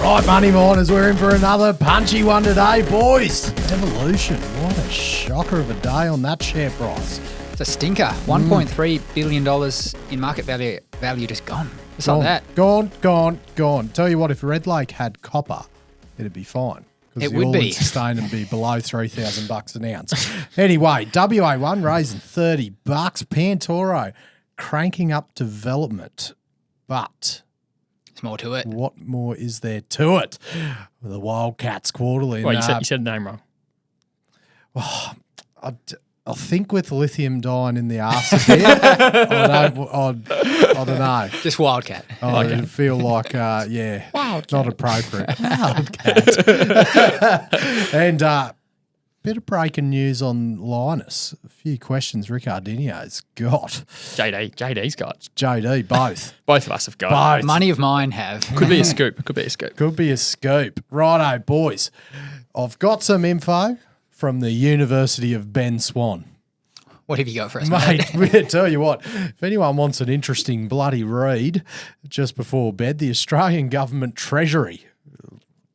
Right, Money Miners, we're in for another punchy one today, boys. Evolution, what a shocker of a day on that share price. It's a stinker. $1.3 billion in market value just gone. Just like that. Gone. Tell you what, if Red Lake had copper, it'd be fine. It would be. Sustain and be below $3,000 an ounce. Anyway, WA1 raising $30. Pantoro cranking up development. But there's more to it. What more is there to it? The Wildcats quarterly. Wait, you said the name wrong. Oh, I think with lithium dying in the arse a bit, I don't know. Just Wildcat. I feel like, Wildcat. not appropriate. Wildcat. And bit of breaking news on Lynas. A few questions Rick Ardinio's got. JD's got. JD, both. Both of us have got. Both. Money of mine have. Could be a scoop. Could be a scoop. Righto, boys. I've got some info from the University of Ben Swan. What have you got for us, mate? I tell you what, if anyone wants an interesting bloody read just before bed, the Australian Government Treasury,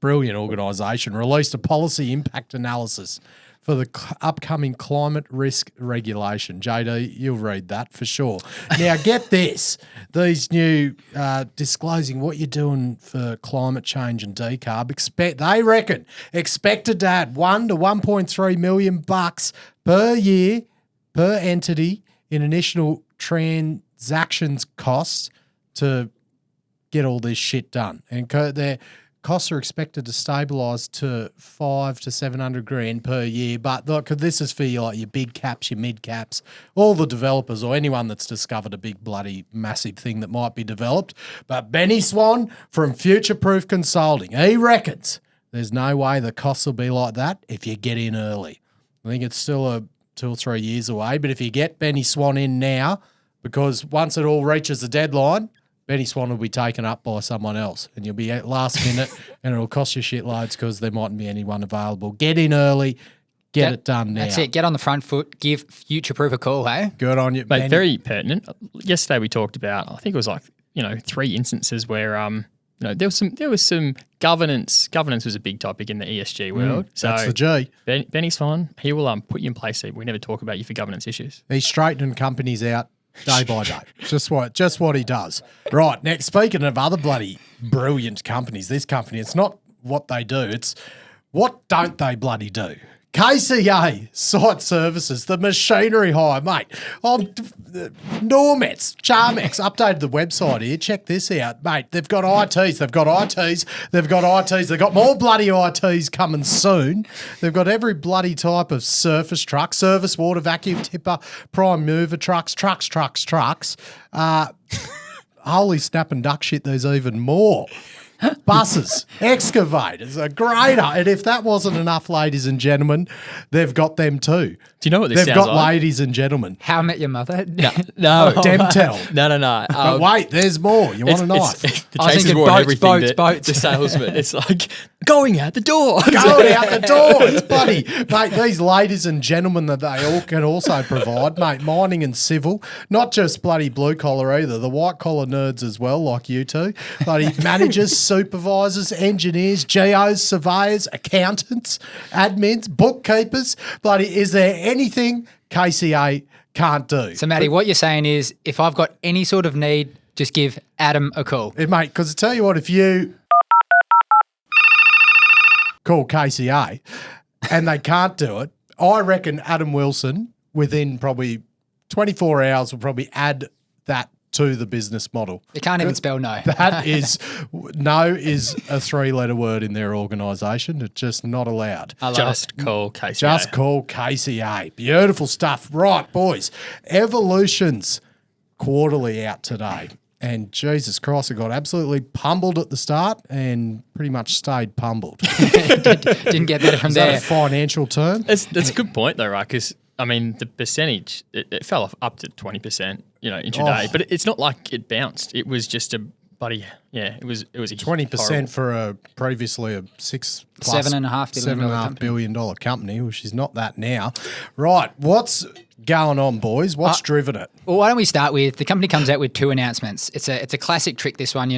brilliant organisation, released a policy impact analysis for the upcoming climate risk regulation. JD, you'll read that for sure. Now, get this. These new disclosing what you're doing for climate change and decarb, they reckon expected to add $1 to $1.3 million per year per entity in initial transactions costs to get all this shit done. And their costs are expected to stabilise to $500 to $700 per year. But look, this is for your big caps, your mid caps, all the developers or anyone that's discovered a big bloody massive thing that might be developed. But Benny Swan from Future Proof Consulting, he reckons there's no way the costs will be like that if you get in early. I think it's still 2 or 3 years away. But if you get Benny Swan in now, because once it all reaches the deadline, Benny Swan will be taken up by someone else and you'll be at last minute and it'll cost you shitloads because there mightn't be anyone available. Get in early, get it done now. That's it. Get on the front foot, give Future Proof a call, hey? Good on you, Mate, Benny. very pertinent. Yesterday we talked about, I think it was 3 instances where there was some governance. Governance was a big topic in the ESG world. So that's the G. Benny Swan, he will put you in place so we never talk about you for governance issues. He's straightening companies out day by day. Just what he does. Right, next, speaking of other bloody brilliant companies, this company, it's not what they do, it's what don't they bloody do. KCA Site Services, the machinery hire, mate. Normex, Charmex updated the website here. Check this out, mate. They've got ITs. They've got more bloody ITs coming soon. They've got every bloody type of surface truck, service, water, vacuum tipper, prime mover trucks. Holy snap and duck shit, there's even more. Buses, excavators, a grader. And if that wasn't enough, ladies and gentlemen, they've got them too. Do you know what this sounds like? They've got ladies and gentlemen. How I Met Your Mother? No. Demtel. No. But wait, there's more. You want a knife? The Chasers wore everything. Boats. The salesman. It's like going out the door. It's bloody. Mate, these ladies and gentlemen that they all can also provide, mate, mining and civil, not just bloody blue collar either, the white collar nerds as well, like you two. Bloody managers, supervisors, engineers, geos, surveyors, accountants, admins, bookkeepers. Bloody, is there anything KCA can't do? So, Matty, what you're saying is if I've got any sort of need, just give Adam a call. Mate, because I tell you what, if you call KCA and they can't do it, I reckon Adam Wilson, within probably 24 hours, will probably add that to the business model. They can't even spell no. That is, no is a 3-letter word in their organisation. It's just not allowed. Just call KCA. Just call KCA. Beautiful stuff. Right, boys. Evolution's quarterly out today. And Jesus Christ, it got absolutely pummeled at the start and pretty much stayed pummeled. Didn't get better from Is there. that a financial term? That's a good point though, right? Because the percentage it fell off up to 20%, intraday, but it's not like it bounced. It was just a bloody It was a 20% for a previously a $7.5 billion company, which is not that now. Right, what's going on, boys? What's driven it? Well, why don't we start with the company comes out with 2 announcements. It's a classic trick. This one,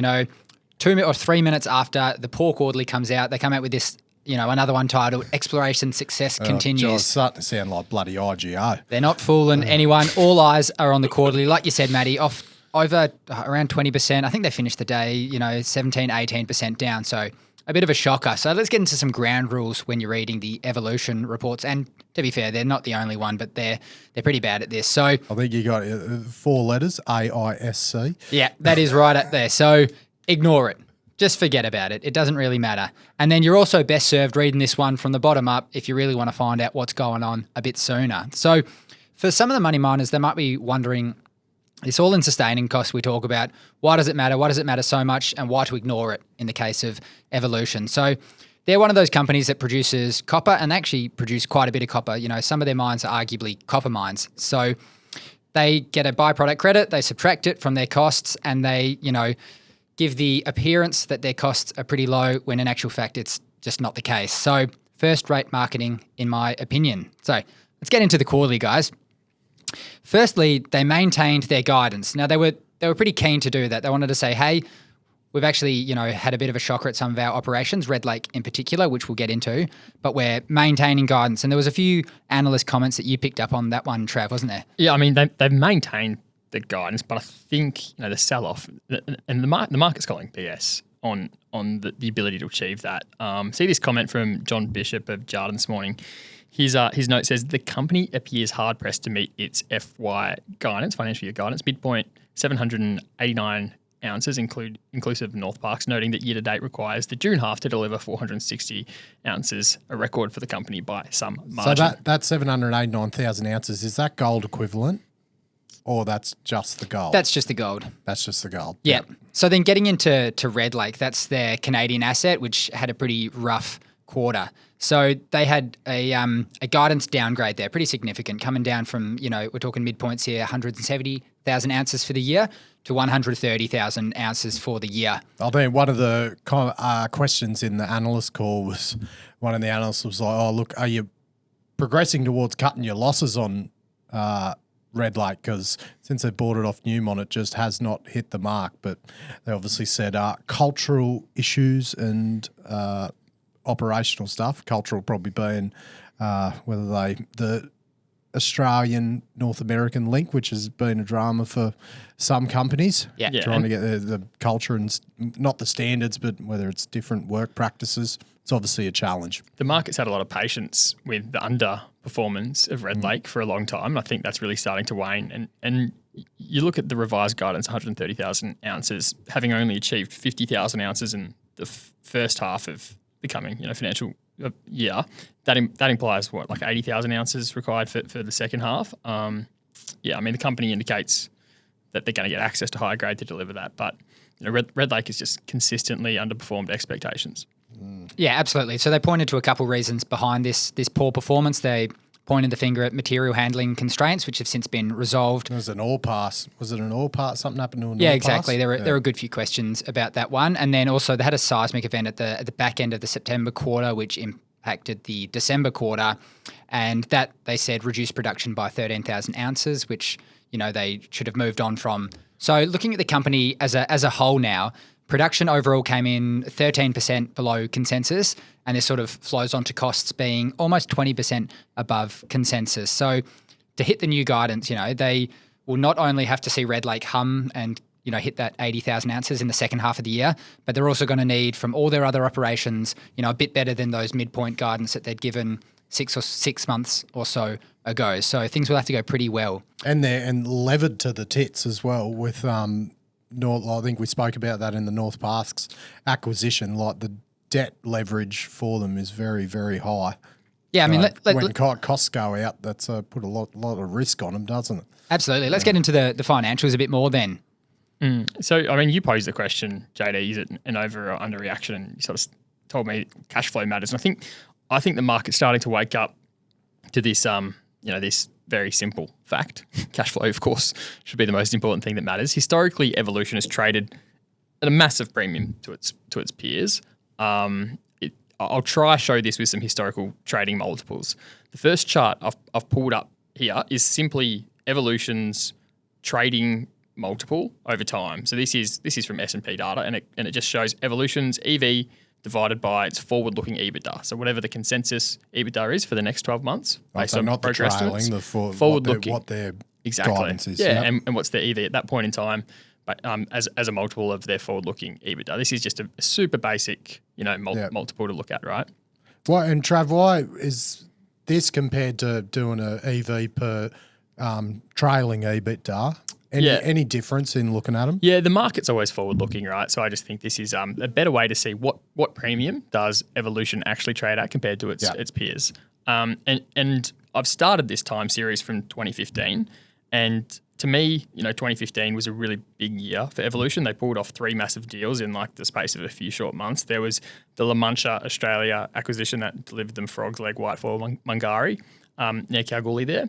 2 or 3 minutes after the poor quarterly comes out, they come out with this, another one titled Exploration Success Continues. God, it's starting to sound like bloody IGO. They're not fooling anyone. All eyes are on the quarterly. Like you said, Matty, off over around 20%. I think they finished the day, 17, 18% down. So a bit of a shocker. So let's get into some ground rules when you're reading the evolution reports. And to be fair, they're not the only one, but they're pretty bad at this. So I think you got 4 letters, AISC. Yeah, that is right up there. So ignore it. Just forget about it. It doesn't really matter. And then you're also best served reading this one from the bottom up if you really want to find out what's going on a bit sooner. So for some of the money miners, they might be wondering, this all-in sustaining cost we talk about, why does it matter? Why does it matter so much? And why to ignore it in the case of Evolution? So they're one of those companies that produces copper and actually produce quite a bit of copper. Some of their mines are arguably copper mines. So they get a byproduct credit, they subtract it from their costs, and they, give the appearance that their costs are pretty low when in actual fact it's just not the case. So first-rate marketing, in my opinion. So let's get into the quarterly, guys. Firstly, they maintained their guidance. Now, they were pretty keen to do that. They wanted to say, hey, we've actually, had a bit of a shocker at some of our operations, Red Lake in particular, which we'll get into, but we're maintaining guidance. And there was a few analyst comments that you picked up on that one, Trav, wasn't there? Yeah, I mean, they've maintained the guidance, but I think the sell-off and the market's calling BS on the ability to achieve that. See this comment from John Bishop of Jarden this morning. His note says the company appears hard pressed to meet its FY guidance, financial year guidance, midpoint 789 ounces, inclusive of North Parks, noting that year to date requires the June half to deliver 460 ounces, a record for the company by some margin. So that 789,000 ounces, is that gold equivalent? Or that's just the gold? That's just the gold. That's just the gold. Yeah. So then getting into Red Lake, that's their Canadian asset, which had a pretty rough quarter. So they had a guidance downgrade there, pretty significant, coming down from, we're talking midpoints here, 170,000 ounces for the year to 130,000 ounces for the year. I think one of the questions in the analyst call was, one of the analysts was like, oh, look, are you progressing towards cutting your losses on Red Lake, because since they bought it off Newmont, it just has not hit the mark. But they obviously said cultural issues and operational stuff. Cultural probably being the Australian North American link, which has been a drama for some companies. Yeah. Trying to get the culture and not the standards, but whether it's different work practices. It's obviously a challenge. The market's had a lot of patience with the underperformance of Red Lake for a long time. And I think that's really starting to wane. And you look at the revised guidance, 130,000 ounces, having only achieved 50,000 ounces in the first half of the coming financial year. That implies what, like 80,000 ounces required for the second half. The company indicates that they're going to get access to higher grade to deliver that. But Red Lake has just consistently underperformed expectations. Yeah, absolutely. So they pointed to a couple of reasons behind this poor performance. They pointed the finger at material handling constraints, which have since been resolved. It was an ore pass. Was it an ore pass? Something happened to an ore pass? Yeah, exactly. There were a good few questions about that one. And then also they had a seismic event at the back end of the September quarter, which impacted the December quarter. And that, they said, reduced production by 13,000 ounces, which, they should have moved on from. So looking at the company as a whole now, production overall came in 13% below consensus, and this sort of flows on to costs being almost 20% above consensus. So to hit the new guidance, they will not only have to see Red Lake hum and, hit that 80,000 ounces in the second half of the year, but they're also going to need from all their other operations, a bit better than those midpoint guidance that they'd given 6 months or so ago. So things will have to go pretty well. And levered to the tits as well with I think we spoke about that in the North Parks acquisition. Like the debt leverage for them is very, very high. Yeah, I mean, when costs go out, that's put a lot of risk on them, doesn't it? Absolutely. Let's get into the financials a bit more then. So, I mean, you posed the question, JD, is it an over or under reaction? And you sort of told me cash flow matters. And I think the market's starting to wake up to this, this very simple fact. Cash flow, of course, should be the most important thing that matters. Historically, Evolution has traded at a massive premium to its peers. I'll try show this with some historical trading multiples. The first chart I've pulled up here is simply Evolution's trading multiple over time. So this is from S&P data, and it just shows Evolution's EV divided by its forward-looking EBITDA. So whatever the consensus EBITDA is for the next 12 months, based so on not the progress trailing, estimates, the forward-looking. what their Exactly. guidance is. Yeah, Yep. and what's their EV at that point in time, but as a multiple of their forward-looking EBITDA. This is just a super basic, multiple to look at, right? And Trav, why is this compared to doing a EV per trailing EBITDA? Any difference in looking at them? Yeah, the market's always forward-looking, right? So I just think this is a better way to see what premium does Evolution actually trade at compared to its peers. And I've started this time series from 2015, and to me, 2015 was a really big year for Evolution. They pulled off 3 massive deals in like the space of a few short months. There was the La Mancha, Australia acquisition that delivered them Frog's Leg Whitefoil Mungari near Kalgoorlie there.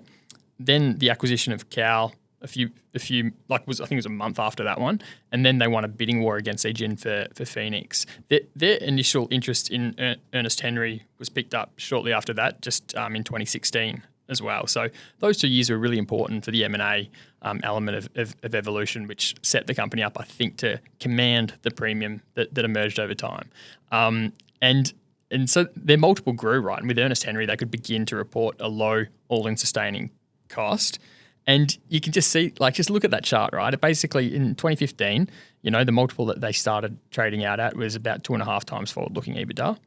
Then the acquisition of Cal I think it was a month after that one, and then they won a bidding war against Egen for Phoenix. Their initial interest in Ernest Henry was picked up shortly after that, just in 2016 as well. So those 2 years were really important for the M&A element of Evolution, which set the company up, I think, to command the premium that emerged over time. And so their multiple grew, right? And with Ernest Henry, they could begin to report a low all-in sustaining cost. And you can just see, just look at that chart, right? It basically, in 2015, the multiple that they started trading out at was about 2.5 times forward-looking EBITDA.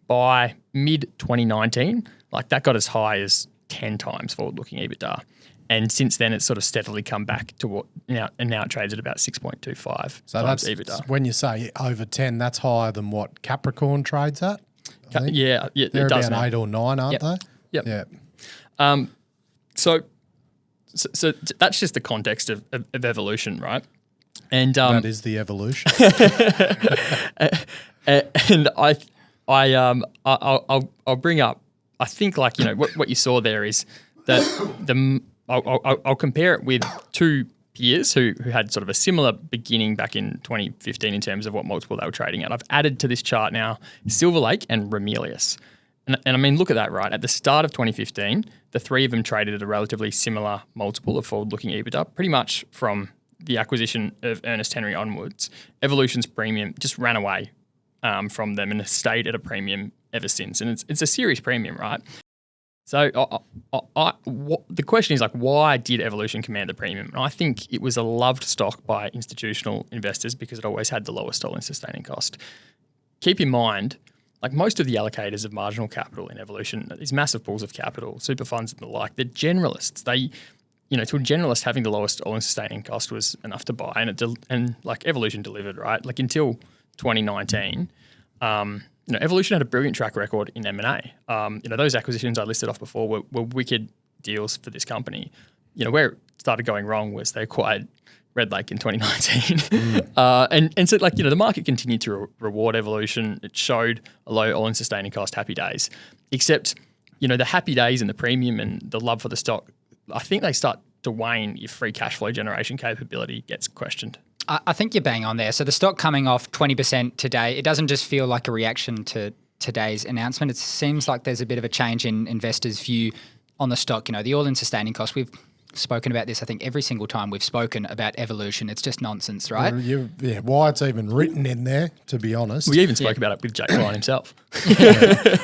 By mid-2019, that got as high as 10 times forward-looking EBITDA. And since then, it's sort of steadily come back to what now it trades at about 6.25 so times that's EBITDA. When you say over 10, that's higher than what Capricorn trades at? Yeah, they're it does about now. 8 or 9, aren't they? Yep. So that's just the context of Evolution, right? And that is the evolution. and I'll bring up. I think what you saw there is that I'll compare it with 2 peers who had sort of a similar beginning back in 2015 in terms of what multiple they were trading at. I've added to this chart now Silver Lake and Ramelius. And I mean, look at that, right? At the start of 2015, the 3 of them traded at a relatively similar multiple of forward-looking EBITDA, pretty much from the acquisition of Ernest Henry onwards. Evolution's premium just ran away from them and has stayed at a premium ever since. And it's a serious premium, right? So the question is why did Evolution command the premium? And I think it was a loved stock by institutional investors because it always had the lowest all-in sustaining cost. Keep in mind, most of the allocators of marginal capital in Evolution, these massive pools of capital, super funds and the like, they're generalists. They, to a generalist, having the lowest all-in sustaining cost was enough to buy, and Evolution delivered, right? Until 2019, Evolution had a brilliant track record in M&A. Those acquisitions I listed off before were wicked deals for this company. Where it started going wrong was they acquired Red Lake in 2019. And so the market continued to reward Evolution. It showed a low all-in sustaining cost happy days. Except, the happy days and the premium and the love for the stock, I think they start to wane if free cash flow generation capability gets questioned. I think you're bang on there. So the stock coming off 20% today, it doesn't just feel like a reaction to today's announcement. It seems like there's a bit of a change in investors' view on the stock. The all-in sustaining cost, we've spoken about this, I think, every single time we've spoken about Evolution. It's just nonsense, right? Why it's even written in there, to be honest. We even spoke about it with Jake Ryan himself.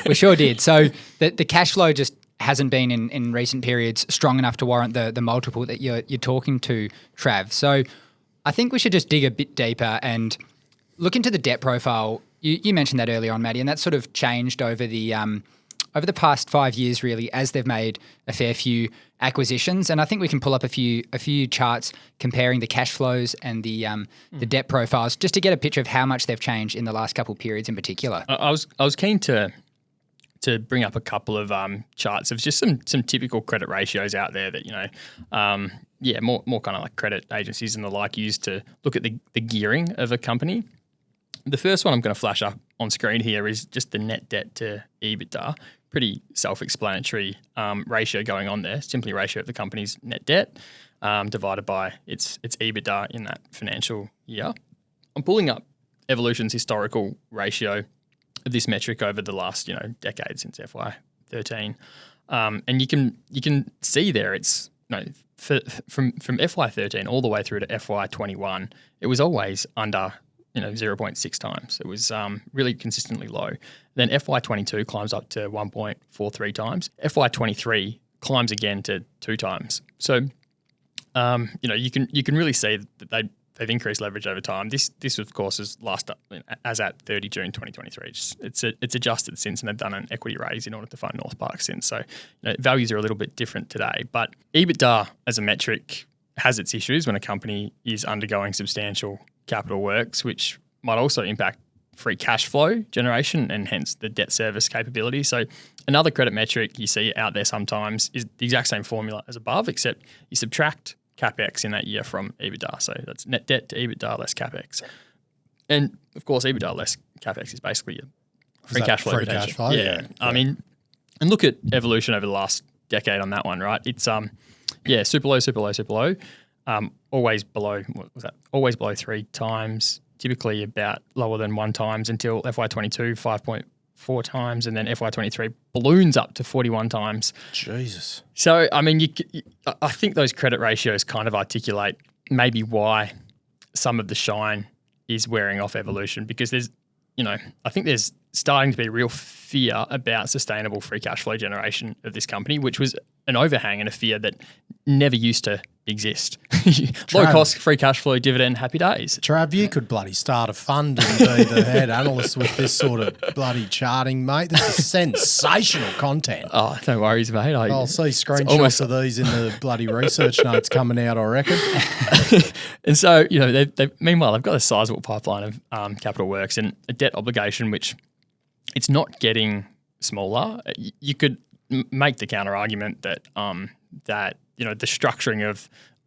We sure did. So the cash flow just hasn't been in recent periods strong enough to warrant the multiple that you're talking to, Trav. So I think we should just dig a bit deeper and look into the debt profile. You mentioned that earlier on, Maddie, and that's sort of changed over the past 5 years, really, as they've made a fair few acquisitions. And I think we can pull up a few charts comparing the cash flows and the debt profiles just to get a picture of how much they've changed in the last couple of periods in particular. I was keen to bring up a couple of charts of just some typical credit ratios out there that more kind of credit agencies and the like use to look at the gearing of a company. The first one I'm going to flash up on screen here is just the net debt to EBITDA. Pretty self-explanatory ratio going on there. Simply ratio of the company's net debt divided by its EBITDA in that financial year. I'm pulling up Evolution's historical ratio of this metric over the last decade since FY13, and you can see there it's from FY13 all the way through to FY21, it was always under 0.6 times. It was really consistently low. Then FY22 climbs up to 1.43 times. FY23 climbs again to 2 times. So you can really see that they've increased leverage over time. This of course is last up as at 30 June 2023. It's adjusted since, and they've done an equity raise in order to fund North Park since. So values are a little bit different today. But EBITDA as a metric has its issues when a company is undergoing substantial capital works, which might also impact free cash flow generation and hence the debt service capability. So another credit metric you see out there sometimes is the exact same formula as above, except you subtract CapEx in that year from EBITDA. So that's net debt to EBITDA less CapEx. And of course, EBITDA less CapEx is basically your free cash flow. Free cash flow, yeah. I mean, and look at evolution over the last decade on that one, right? It's super low. Always below, what was that? Always below 3 times, typically about lower than 1 times until FY22, 5.4 times, and then FY23 balloons up to 41 times. Jesus. So, I mean, I think those credit ratios kind of articulate maybe why some of the shine is wearing off evolution, because there's, I think there's starting to be real fear about sustainable free cash flow generation of this company, which was an overhang and a fear that never used to exist. Low cost, free cash flow, dividend, happy days. Trav, you could bloody start a fund and be the head analyst with this sort of bloody charting, mate. This is sensational content. Oh, no worries, mate. I'll see screenshots of these in the bloody research notes coming out, I reckon. And so, meanwhile, they've got a sizable pipeline of capital works and a debt obligation, which it's not getting smaller. You could make the counter argument that the structuring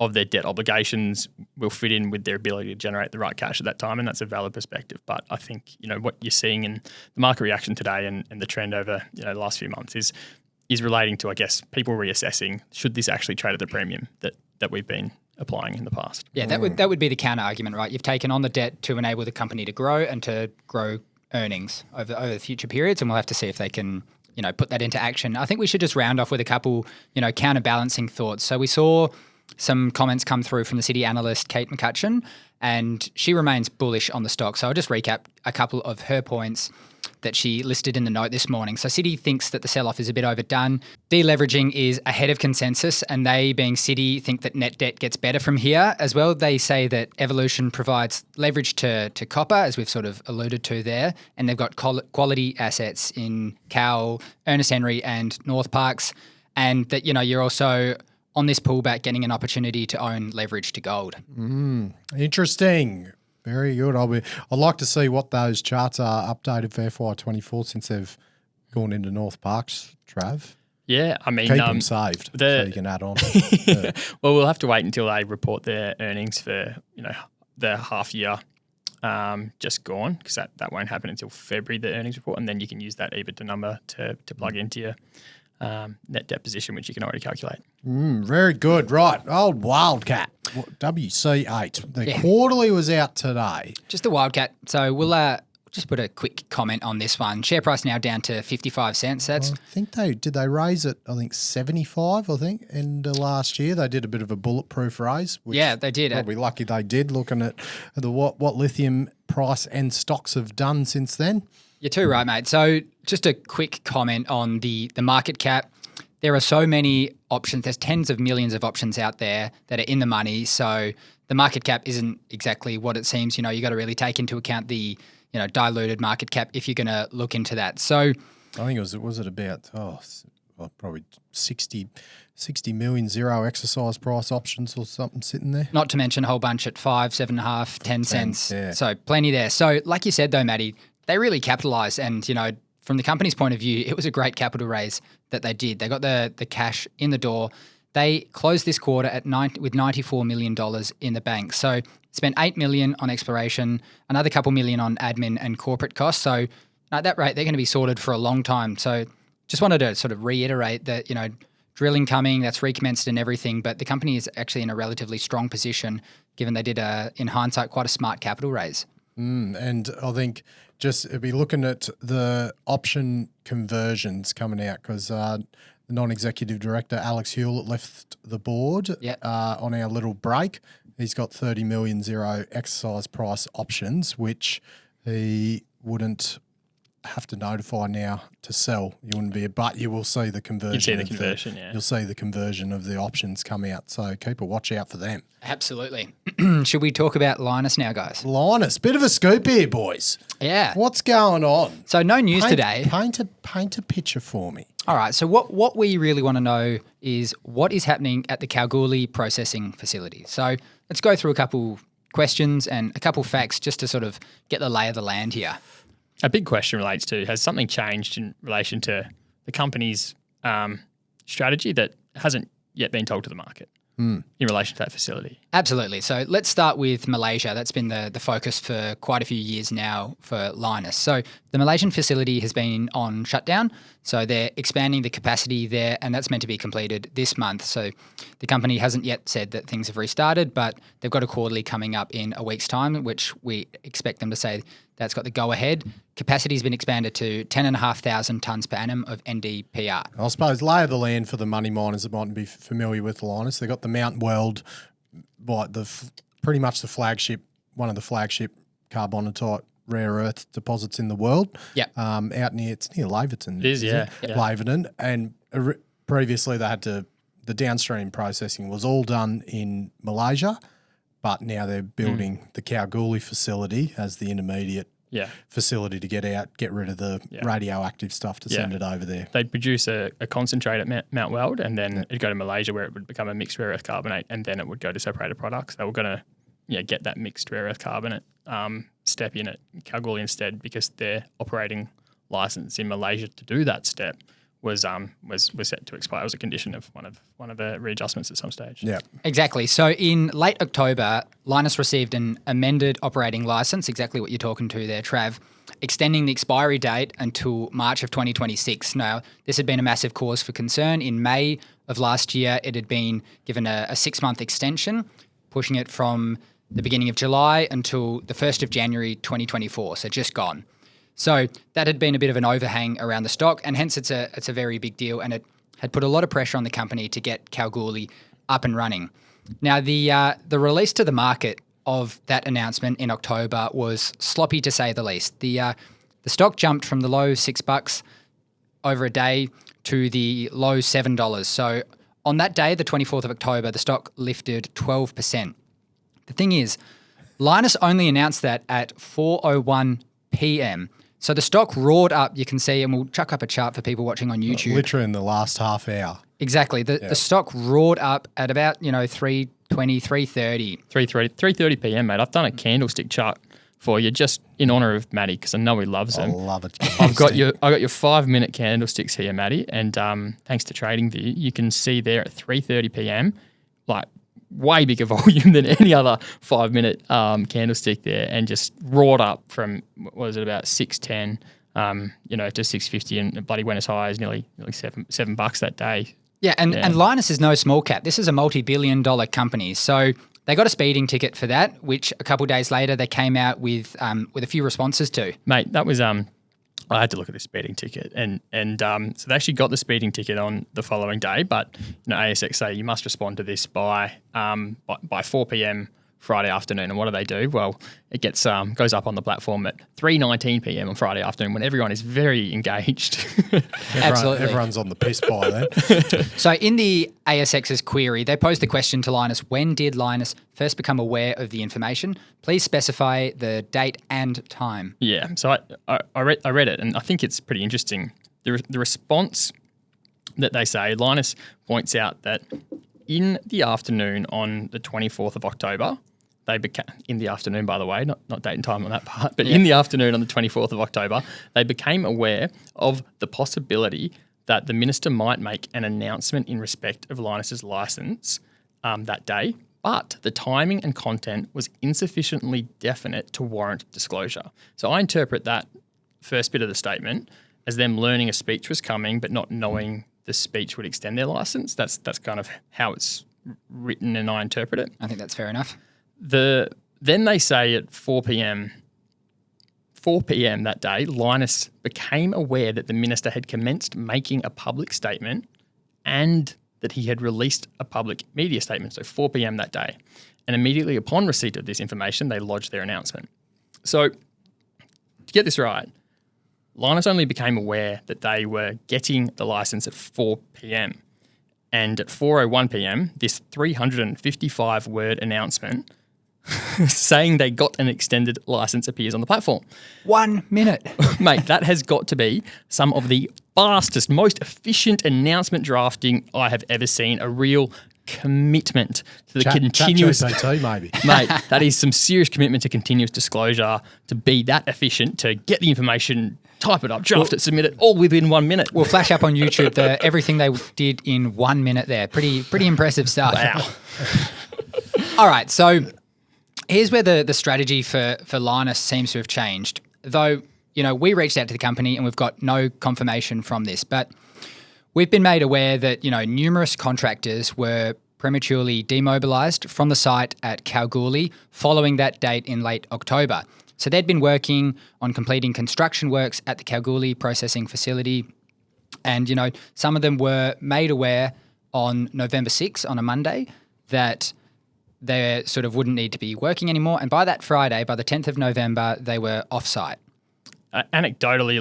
of their debt obligations will fit in with their ability to generate the right cash at that time, and that's a valid perspective. But I think what you're seeing in the market reaction today and the trend over the last few months is relating to, I guess, people reassessing, should this actually trade at the premium that we've been applying in the past. Yeah, that would be the counter argument, right? You've taken on the debt to enable the company to grow and to grow earnings over the future periods, and we'll have to see if they can put that into action. I think we should just round off with a couple counterbalancing thoughts. So we saw some comments come through from the Citi analyst Kate McCutcheon, and she remains bullish on the stock. So I'll just recap a couple of her points that she listed in the note this morning. So Citi thinks that the sell-off is a bit overdone. Deleveraging is ahead of consensus, and they, being Citi, think that net debt gets better from here as well. They say that Evolution provides leverage to copper, as we've sort of alluded to there, and they've got quality assets in Cal, Ernest Henry and North Parks, and that you're also on this pullback getting an opportunity to own leverage to gold. Interesting. Very good. I'd like to see what those charts are updated for FY24 since they've gone into North Parks, Trav. Yeah, I mean, keep them saved so you can add on. Well, we'll have to wait until they report their earnings for the half year just gone, because that won't happen until February, the earnings report, and then you can use that EBITDA number to plug into your net debt position, which you can already calculate. Very good. Right. Old Wildcat, WC8. The quarterly was out today. Just the Wildcat. So we'll just put a quick comment on this one. Share price now down to 55 cents. That's. I think did they raise it, 75, end of last year. They did a bit of a bulletproof raise. Which yeah, they did. Probably lucky they did, looking at what lithium price and stocks have done since then. You're too right, mate. So just a quick comment on the market cap. There are so many options. There's tens of millions of options out there that are in the money. So the market cap isn't exactly what it seems. You got to really take into account the diluted market cap if you're going to look into that. So I think was it about probably 60 million zero exercise price options or something sitting there. Not to mention a whole bunch at 5, 7.5, 10 cents. Yeah. So plenty there. So like you said though, Matty, they really capitalised, and from the company's point of view, it was a great capital raise that they did. They got the cash in the door. They closed this quarter with $94 million in the bank. So spent $8 million on exploration, another couple million on admin and corporate costs. So at that rate, they're going to be sorted for a long time. So just wanted to sort of reiterate that drilling coming, that's recommenced and everything, but the company is actually in a relatively strong position given they did in hindsight quite a smart capital raise. And I think just be looking at the option conversions coming out, because the non-executive director, Alex Hewlett, left the board on our little break. He's got 30 million zero exercise price options, which he wouldn't have to notify now to sell. You wouldn't be, but you will see the conversion. You'd see the conversion, You'll see the conversion of the options come out. So keep a watch out for them. Absolutely. Should we talk about Lynas now, guys? Lynas, bit of a scoop here, boys. Yeah. What's going on? So no news today. Paint a picture for me. All right. So what we really want to know is what is happening at the Kalgoorlie processing facility. So let's go through a couple questions and a couple facts just to sort of get the lay of the land here. A big question relates to, has something changed in relation to the company's strategy that hasn't yet been told to the market in relation to that facility? Absolutely. So let's start with Malaysia. That's been the focus for quite a few years now for Lynas. So the Malaysian facility has been on shutdown. So they're expanding the capacity there, and that's meant to be completed this month. So the company hasn't yet said that things have restarted, but they've got a quarterly coming up in a week's time, which we expect them to say that's got the go-ahead. Capacity has been expanded to 10,500 tonnes per annum of NdPr. I suppose lay of the land for the money miners that mightn't be familiar with Lynas. They've got the Mount Weld, pretty much the flagship, one of the flagship carbonatite rare earth deposits in the world. Yep. Out near, it's near Laverton. It is, yeah. Laverton. And previously they had the downstream processing was all done in Malaysia, but now they're building the Kalgoorlie facility as the intermediate facility to get rid of the radioactive stuff to send it over there. They'd produce a concentrate at Mount Weld, and then it'd go to Malaysia where it would become a mixed rare earth carbonate, and then it would go to separated products. They were going to get that mixed rare earth carbonate step in at Kalgoorlie instead, because their operating license in Malaysia to do that step was set to expire. It was a condition of one of the readjustments at some stage. Yeah, exactly. So in late October, Lynas received an amended operating license, exactly what you're talking to there, Trav, extending the expiry date until March of 2026. Now, this had been a massive cause for concern. In May of last year, it had been given a 6-month extension, pushing it from the beginning of July until the 1st of January 2024, so just gone. So that had been a bit of an overhang around the stock, and hence it's a very big deal, and it had put a lot of pressure on the company to get Kalgoorlie up and running. Now, the release to the market of that announcement in October was sloppy to say the least. The stock jumped from the low $6 over a day to the low $7. So on that day, the 24th of October, the stock lifted 12%. The thing is, Lynas only announced that at 4:01 p.m. So the stock roared up, you can see, and we'll chuck up a chart for people watching on YouTube. Literally in the last half hour. Exactly. The stock roared up at about, 3:20, 3:30. 3:30 p.m, mate. I've done a candlestick chart for you just in honour of Matty, because I know he loves them. I love it. I got your 5-minute candlesticks here, Matty, and thanks to TradingView, you can see there at 3:30 p.m, like way bigger volume than any other 5-minute candlestick there, and just roared up from, what was it, about 6.10 to 6.50, and bloody went as high as nearly $7 that day. Yeah, and Lynas is no small cap. This is a multi-billion-dollar company. So they got a speeding ticket for that, which a couple of days later they came out with a few responses to. Mate, that was I had to look at the speeding ticket, and so they actually got the speeding ticket on the following day, but ASX say you must respond to this by 4 p.m. Friday afternoon. And what do? Well, it gets goes up on the platform at 3:19 p.m. on Friday afternoon when everyone is very engaged. Absolutely. Everyone's on the piss by then. So in the ASX's query, they posed the question to Lynas, when did Lynas first become aware of the information? Please specify the date and time. Yeah, so I read it, and I think it's pretty interesting. The response that they say, Lynas points out that in the afternoon on the 24th of October, they became, in the afternoon, by the way, not date and time on that part, but in the afternoon on the 24th of October, they became aware of the possibility that the minister might make an announcement in respect of Lynas's licence that day, but the timing and content was insufficiently definite to warrant disclosure. So I interpret that first bit of the statement as them learning a speech was coming, but not knowing the speech would extend their licence. That's kind of how it's written, and I interpret it. I think that's fair enough. Then they say at 4 p.m. that day, Lynas became aware that the minister had commenced making a public statement and that he had released a public media statement, so 4 p.m. that day. And immediately upon receipt of this information, they lodged their announcement. So to get this right, Lynas only became aware that they were getting the license at 4 p.m. And at 4:01 p.m., this 355-word announcement saying they got an extended license appears on the platform. 1 minute. Mate, that has got to be some of the fastest, most efficient announcement drafting I have ever seen. A real commitment to the continuous... ChatGPT, maybe. Mate, that is some serious commitment to continuous disclosure, to be that efficient, to get the information, type it up, draft it, submit it, all within 1 minute. We'll flash up on YouTube everything they did in 1 minute there. Pretty impressive stuff. Wow. All right, so here's where the strategy for Lynas seems to have changed. Though, we reached out to the company and we've got no confirmation from this, but we've been made aware that, numerous contractors were prematurely demobilised from the site at Kalgoorlie following that date in late October. So they'd been working on completing construction works at the Kalgoorlie processing facility. And, some of them were made aware on November 6th, on a Monday, that they sort of wouldn't need to be working anymore. And by that Friday, by the 10th of November, they were off-site. Anecdotally,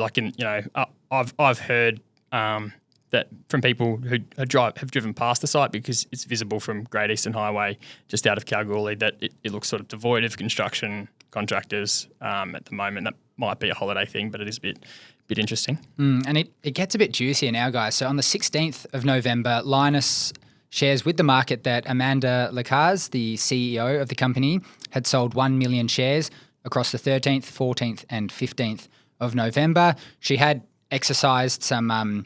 I've heard that from people who have driven past the site, because it's visible from Great Eastern Highway just out of Kalgoorlie, that it looks sort of devoid of construction contractors at the moment. That might be a holiday thing, but it is a bit interesting. And it gets a bit juicier now, guys. So on the 16th of November, Lynas shares with the market that Amanda Lacaze, the CEO of the company, had sold 1 million shares across the 13th, 14th and 15th of November. She had exercised some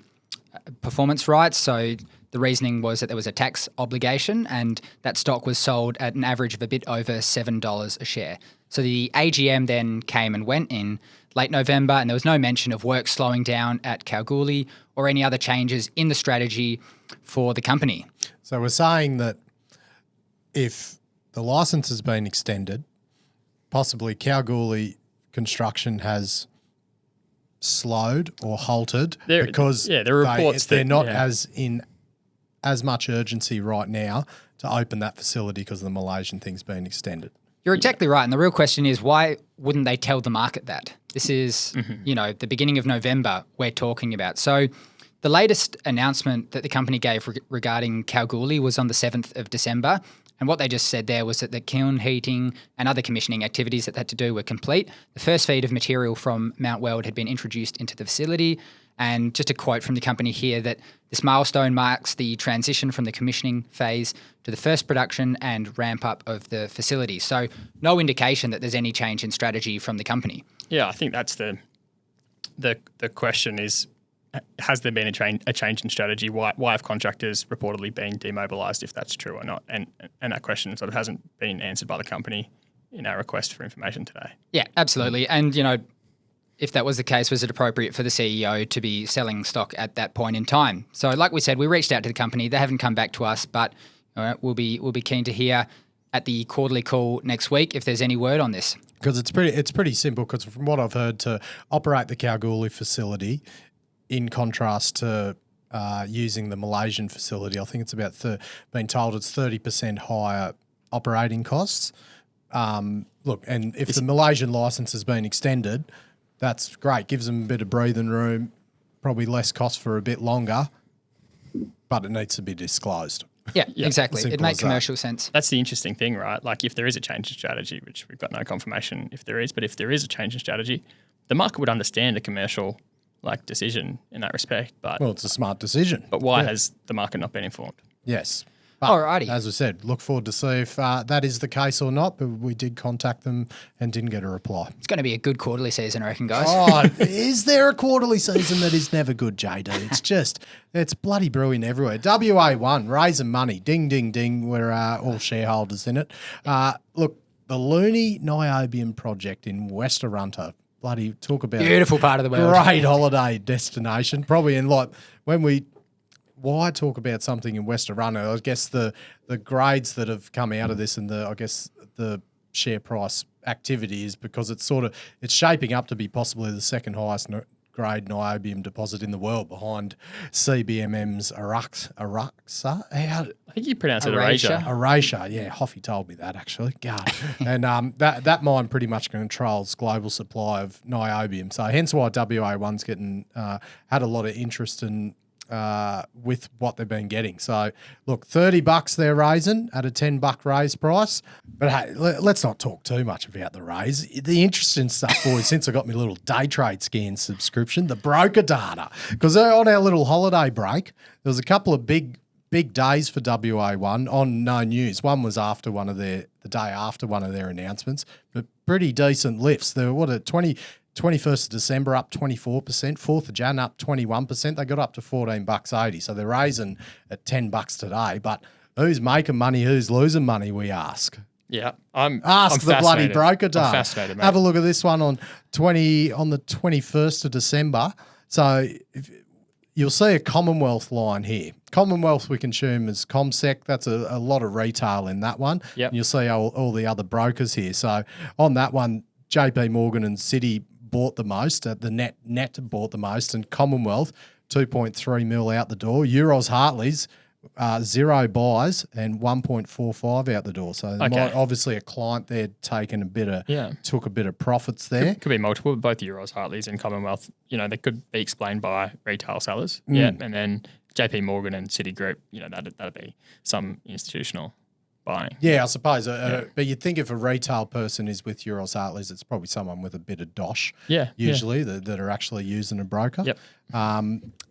performance rights, so the reasoning was that there was a tax obligation and that stock was sold at an average of a bit over $7 a share. So the AGM then came and went in late November, and there was no mention of work slowing down at Kalgoorlie or any other changes in the strategy for the company. So we're saying that if the license has been extended, possibly Kalgoorlie construction has slowed or halted because there are reports they're not as much urgency right now to open that facility because the Malaysian thing's been extended. You're exactly right. And the real question is, why wouldn't they tell the market that? This is, the beginning of November we're talking about. So the latest announcement that the company gave regarding Kalgoorlie was on the 7th of December. And what they just said there was that the kiln heating and other commissioning activities that they had to do were complete. The first feed of material from Mount Weld had been introduced into the facility. And just a quote from the company here, that this milestone marks the transition from the commissioning phase to the first production and ramp up of the facility. So no indication that there's any change in strategy from the company. Yeah, I think that's the question is, has there been a change in strategy? Why have contractors reportedly been demobilised, if that's true or not? And that question sort of hasn't been answered by the company in our request for information today. Yeah, absolutely. And, if that was the case, was it appropriate for the CEO to be selling stock at that point in time? So like we said, we reached out to the company. They haven't come back to us, but we'll be keen to hear at the quarterly call next week if there's any word on this. Because it's pretty simple, because from what I've heard, to operate the Kalgoorlie facility, in contrast to using the Malaysian facility, I think it's about been told it's 30% higher operating costs. Look, and if the Malaysian license has been extended, that's great. Gives them a bit of breathing room, probably less cost for a bit longer, but it needs to be disclosed. Yeah, exactly. Simple It makes as commercial sense. That's the interesting thing, right? Like, if there is a change in strategy, which we've got no confirmation if there is, but if there is a change in strategy, the market would understand a commercial decision in that respect. But Well, it's a smart decision. But why has the market not been informed? Yes. But Alrighty. as I said, look forward to see if that is the case or not, but we did contact them and didn't get a reply. It's going to be a good quarterly season, I reckon, guys. Oh, is there a quarterly season that is never good, JD? It's bloody brewing everywhere. WA1, raising money. Ding, ding, ding. We're all shareholders in it. Look, the Luni niobium project in West Arunta. Bloody talk about Beautiful part of the world. Great holiday destination. Probably in why talk about something in West Arunta? I guess the grades that have come out of this and the share price activity is because it's shaping up to be possibly the second highest grade niobium deposit in the world behind CBMM's Araxa. I think you pronounce it Erasure. erasure. Erasure, yeah, Hoffy told me that actually. God. And that mine pretty much controls global supply of niobium. So hence why WA1's getting had a lot of interest in with what they've been getting. So look, $30 they're raising at a $10 raise price. But hey, let's not talk too much about the raise. The interesting stuff, boys, since I got my little day trade scan subscription, the broker data. Because on our little holiday break, there was a couple of big days for WA1 on no news. One was after the day after one of their announcements, but pretty decent lifts. There were 21st of December up 24%, 4th of Jan up 21%. They got up to $14.80. So they're raising at $10 today. But who's making money, who's losing money, we ask. Yeah, Ask the bloody broker data. I'm fascinated, mate. Have a look at this one on the 21st of December. So you'll see a Commonwealth line here. Commonwealth we consume as Comsec. That's a lot of retail in that one. Yep. And you'll see all the other brokers here. So on that one, JP Morgan and Citi bought the most. The net bought the most, and Commonwealth 2.3 mil out the door. Euros Hartley's 0 buys and 1.45 out the door. So obviously a client there taking took a bit of profits there. Could be multiple, both Euros, Hartleys, and Commonwealth. They could be explained by retail sellers. Yeah, and then JP Morgan and Citigroup. That'd be some institutional buying. Yeah, I suppose. But you'd think if a retail person is with Euros Hartleys, it's probably someone with a bit of dosh. Yeah, usually that are actually using a broker. Yep.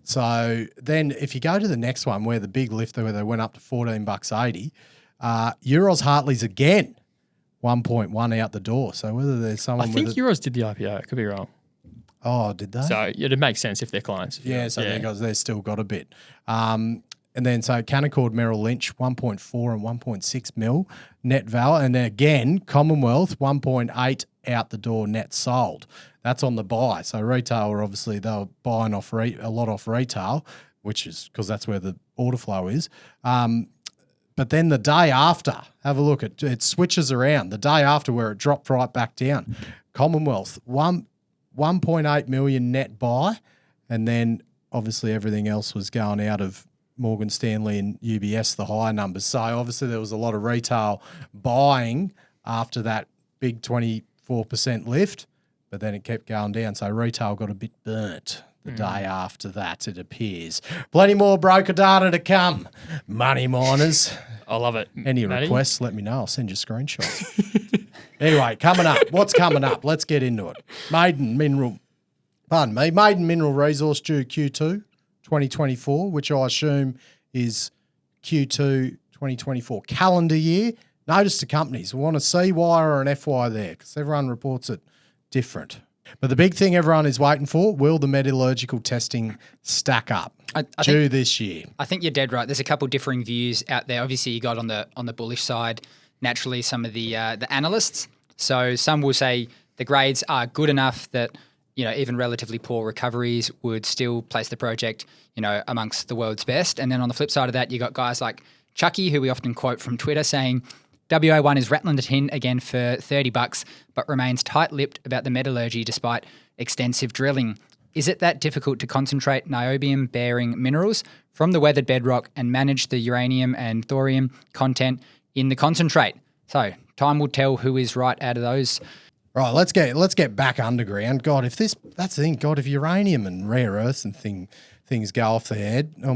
So then if you go to the next one where the big lift where they went up to $14.80, Euros Hartleys again, 1.1 out the door. So whether there's someone I think Euros did the IPO. Could be wrong. Oh, did they? So it makes sense if they're clients. They've still got a bit. And then so Canaccord Merrill Lynch, 1.4 and 1.6 mil net val. And then again, Commonwealth, 1.8 out the door net sold. That's on the buy. So retail are obviously, they were buying off a lot off retail, which is because that's where the order flow is. But then the day after, have a look, it switches around. The day after where it dropped right back down. Commonwealth, 1.8 million net buy. And then obviously everything else was going out of Morgan Stanley and UBS, the higher numbers. So obviously there was a lot of retail buying after that big 24% lift, but then it kept going down. So retail got a bit burnt the day after that, it appears. Plenty more broker data to come. Money miners. I love it. Any requests, let me know. I'll send you screenshots. Anyway, coming up. What's coming up? Let's get into it. Maiden Mineral Resource due Q2 2024, which I assume is Q2 2024 calendar year. Notice to companies, we want a CY or an FY there because everyone reports it different. But the big thing everyone is waiting for, will the metallurgical testing stack up due this year? I think you're dead right. There's a couple differing views out there. Obviously, you got on the bullish side, naturally, some of the analysts. So some will say the grades are good enough that even relatively poor recoveries would still place the project, amongst the world's best. And then on the flip side of that, you got guys like Chucky, who we often quote from Twitter, saying WA1 is rattling it in again for $30, but remains tight-lipped about the metallurgy despite extensive drilling. Is it that difficult to concentrate niobium-bearing minerals from the weathered bedrock and manage the uranium and thorium content in the concentrate? So time will tell who is right out of those. Right, let's get back underground. God, that's the thing. God, if uranium and rare earths and things go off their head, I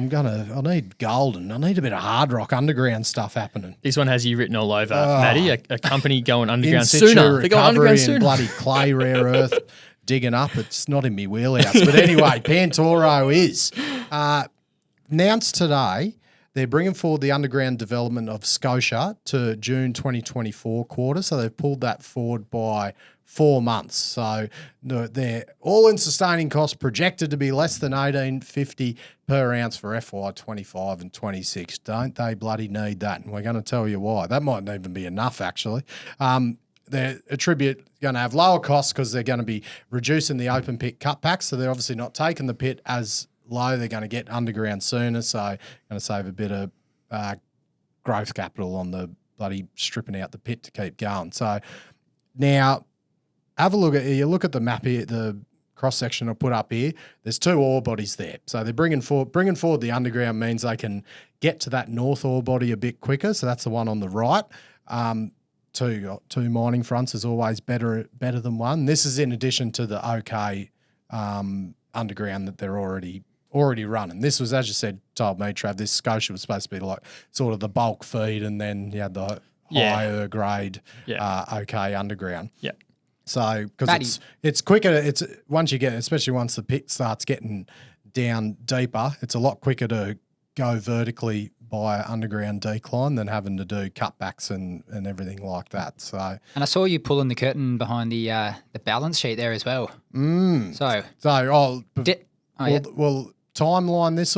need gold and I need a bit of hard rock underground stuff happening. This one has you written all over, Maddie. A company going underground in-situ sooner. They go underground sooner. Bloody clay rare earth digging up. It's not in me wheelhouse. But anyway, Pantoro is announced today. They're bringing forward the underground development of Scotia to June 2024 quarter. So they've pulled that forward by 4 months. So their all-in sustaining cost projected to be less than $1,850 per ounce for FY 25 and 26. Don't they bloody need that? And we're going to tell you why. That mightn't even be enough, actually. They're going to have lower costs because they're going to be reducing the open pit cutbacks. So they're obviously not taking the pit as low. They're going to get underground sooner, so going to save a bit of growth capital on the bloody stripping out the pit to keep going. So now have a look at the map here, the cross section I put up here, there's 2 ore bodies there. So they're bringing forward the underground means they can get to that north ore body a bit quicker. So that's the one on the right. Two mining fronts is always better than one. This is in addition to the OK underground that they're already running. This was, as you said, told me, Trav, this Scotia was supposed to be like sort of the bulk feed, and then you had the higher grade OK underground. Yeah. So because it's quicker, it's once you get, especially once the pit starts getting down deeper, it's a lot quicker to go vertically by underground decline than having to do cutbacks and everything like that. So, and I saw you pulling the curtain behind the balance sheet there as well. So timeline, this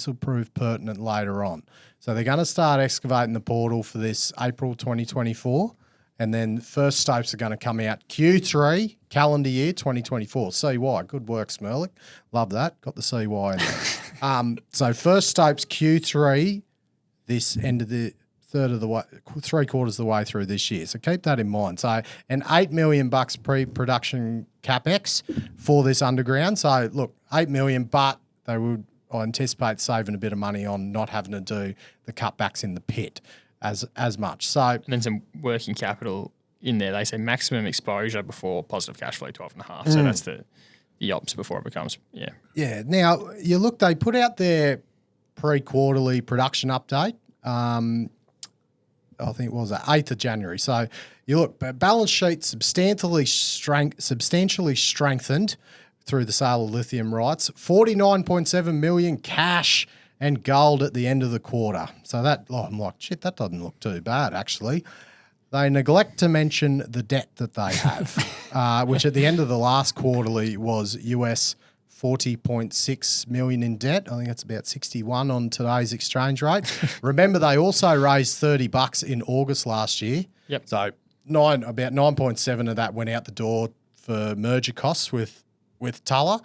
will prove pertinent later on. So they're going to start excavating the portal for this April 2024. And then first stopes are going to come out Q3 calendar year 2024. CY, good work, Smerlick. Love that. Got the CY in there. So first stopes Q3, this end of the three-quarters of the way through this year. So keep that in mind. So an $8 million pre-production capex for this underground. So look, $8 million, but they would, I anticipate, saving a bit of money on not having to do the cutbacks in the pit as much. So and then some working capital in there. They say maximum exposure before positive cash flow 12.5. So that's the ops before it becomes Yeah. Now you look, they put out their pre-quarterly production update. I think it was the 8th of January. So you look, balance sheet substantially strengthened through the sale of lithium rights. 49.7 million cash and gold at the end of the quarter. So that, I'm like, shit, that doesn't look too bad, actually. They neglect to mention the debt that they have, which at the end of the last quarterly was US $40.6 million in debt. I think that's about 61 on today's exchange rate. Remember, they also raised $30 in August last year. Yep. So about 9.7 of that went out the door for merger costs with Tulla.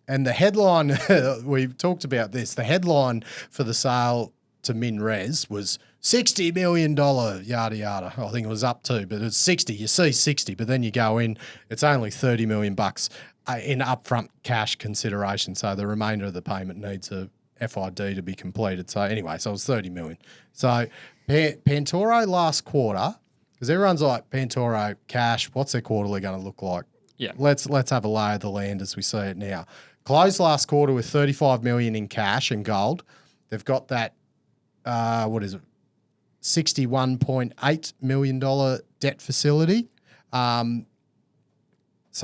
And the headline, we've talked about this, the headline for the sale to MinRes was $60 million, yada, yada. I think it was up to, but it's 60. You see 60, but then you go in, it's only $30 million in upfront cash consideration. So the remainder of the payment needs a FID to be completed. So anyway, so it was 30 million. So Pantoro last quarter, because everyone's like, Pantoro cash, what's their quarterly going to look like? Yeah. Let's have a lay of the land as we see it now. Closed last quarter with 35 million in cash and gold. They've got that, $61.8 million debt facility. So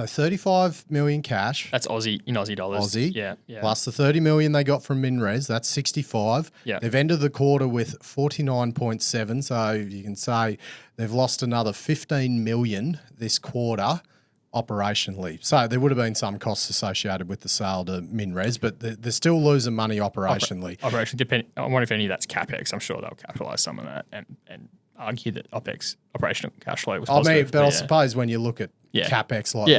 35 million cash. That's Aussie in Aussie dollars. Aussie. Yeah. Plus the 30 million they got from MinRes, that's 65. Yeah. They've ended the quarter with 49.7. So you can say they've lost another 15 million this quarter operationally. So there would have been some costs associated with the sale to MinRes, but they're still losing money operationally. I wonder if any of that's CapEx. I'm sure they'll capitalise some of that and argue that operational cash flow was positive. I suppose when you look at CapEx, what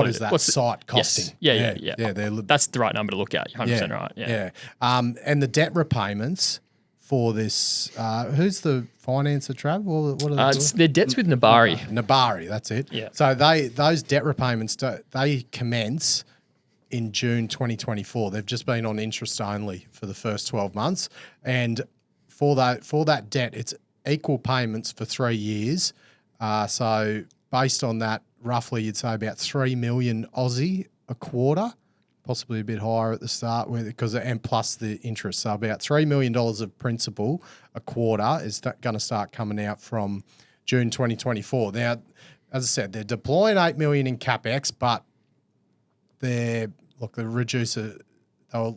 is that site costing? Yes. Yeah. That's the right number to look at. 100% right. Yeah. And the debt repayments for this, who's the financer, Trav? What are they their debt's with Nabari. Nabari, that's it. Yeah. So those debt repayments, they commence in June 2024. They've just been on interest only for the first 12 months. And for that debt, it's equal payments for 3 years. So based on that, roughly you'd say about 3 million Aussie a quarter, possibly a bit higher at the start and plus the interest. So about $3 million of principal a quarter is going to start coming out from June 2024. Now, as I said, they're deploying $8 million in CapEx, but they'll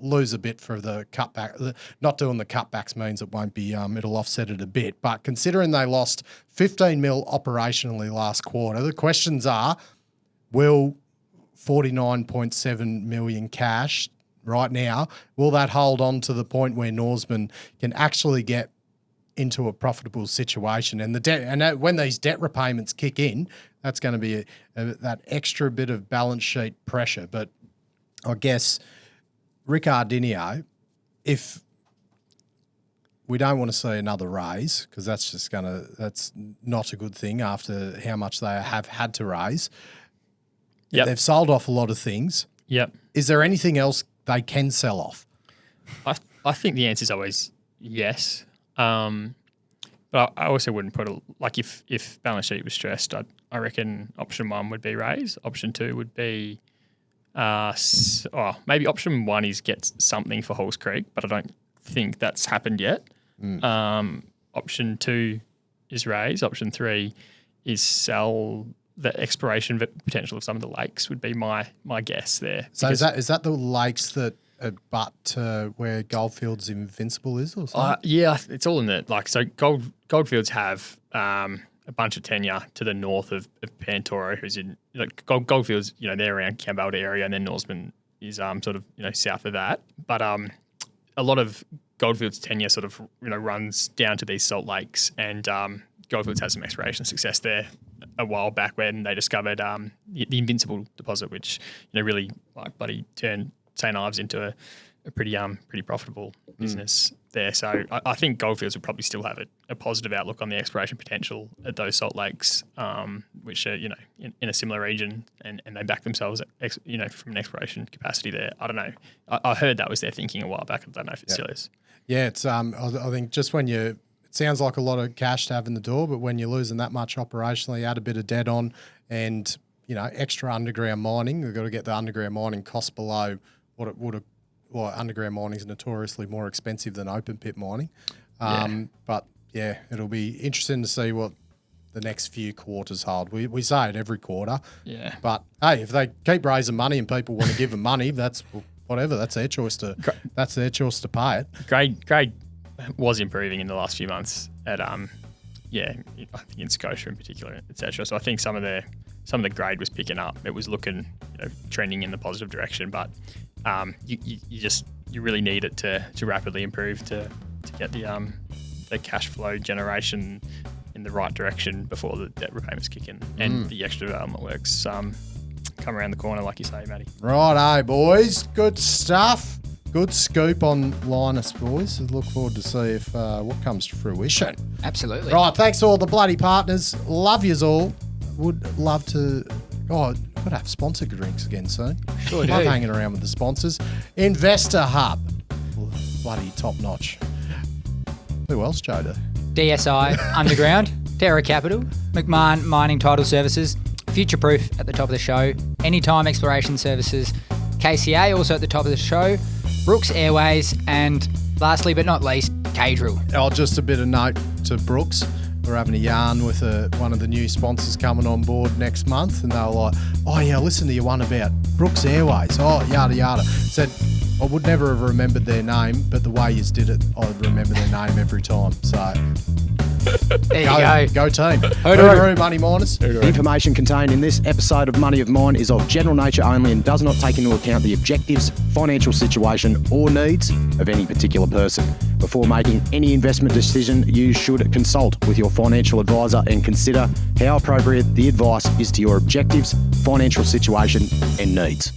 lose a bit for the cutback. Not doing the cutbacks means it won't be, it'll offset it a bit. But considering they lost 15 mil operationally last quarter, the questions are, will 49.7 million cash right now, will that hold on to the point where Norseman can actually get into a profitable situation? And the debt, and when these debt repayments kick in, that's going to be that extra bit of balance sheet pressure. But I guess Rick Ardinio, if we don't want to see another raise, because that's not a good thing after how much they have had to raise. Yep. They've sold off a lot of things. Yep. Is there anything else they can sell off? I think the answer is always yes. But I also wouldn't put if balance sheet was stressed, I reckon option 1 would be raise. Option 2 would be maybe option 1 is get something for Halls Creek, but I don't think that's happened yet. Option 2 is raise. Option 3 is sell the exploration potential of some of the lakes would be my guess there. So is that the lakes that where Goldfields Invincible is or something? Yeah, it's all in the so Goldfields have a bunch of tenure to the north of Pantoro, who's in Goldfields. They're around Kambalda area, and then Norseman is sort of south of that. But a lot of Goldfields tenure sort of runs down to these salt lakes, and Goldfields had some exploration success there a while back when they discovered the Invincible deposit, which really bloody turned St. Ives into a pretty profitable business there. So I think Goldfields would probably still have a positive outlook on the exploration potential at those salt lakes, which are in a similar region, and they back themselves from an exploration capacity there. I don't know. I heard that was their thinking a while back. I don't know if it still is. Yeah, it's I think just when it sounds like a lot of cash to have in the door, but when you're losing that much operationally, add a bit of debt on, and extra underground mining, we've got to get the underground mining cost below what it would have. Well, underground mining is notoriously more expensive than open pit mining. But yeah, it'll be interesting to see what the next few quarters hold. We say it every quarter. Yeah. But hey, if they keep raising money and people want to give them money, that's whatever. That's their choice to pay it. Grade was improving in the last few months at I think in Scotia in particular, etc. So I think some of the grade was picking up. It was looking trending in the positive direction, but you really need it to rapidly improve to get the cash flow generation in the right direction before the debt repayments kick in and the extra development works come around the corner, like you say, Matty. Righto, boys. Good stuff. Good scoop on Lynas, boys. Look forward to see if what comes to fruition. Absolutely. Right, thanks to all the bloody partners. Love yous all. Would love to... Oh, I've got to have sponsor drinks again soon. Sure Love do. hanging around with the sponsors. InvestorHub. Bloody top-notch. Who else, Jodo? DSI, Underground, Terra Capital, McMahon Mining Title Services, Future Proof at the top of the show, Anytime Exploration Services, KCA also at the top of the show, Brooks Airways, and lastly but not least, Cadrill. Oh, just a bit of note to Brooks. We're having a yarn with one of the new sponsors coming on board next month, and they were like, oh yeah, listen to your one about Brooks Airways. Oh, yada, yada. Said, I would never have remembered their name, but the way you did it, I would remember their name every time. So There you go. Go team. Hooroo. Money miners. The information contained in this episode of Money of Mine is of general nature only and does not take into account the objectives, financial situation or needs of any particular person. Before making any investment decision, you should consult with your financial advisor and consider how appropriate the advice is to your objectives, financial situation and needs.